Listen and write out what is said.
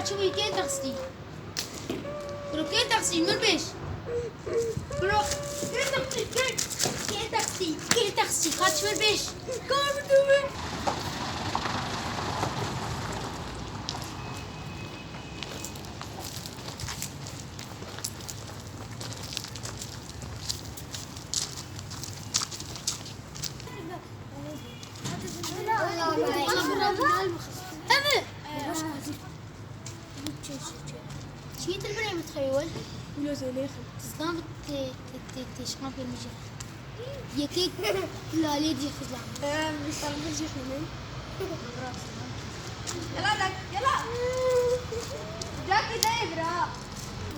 شوي كين تغسلي برو كين تغسلي من بيش برو كين تغسلي كين تغسلي خاتش من بيش كار بدوي شيت البنية متخيل ولا زي ليخل تزدان تشقان في المجال يكيك لا ليدي خزلان مش طالب جي خلين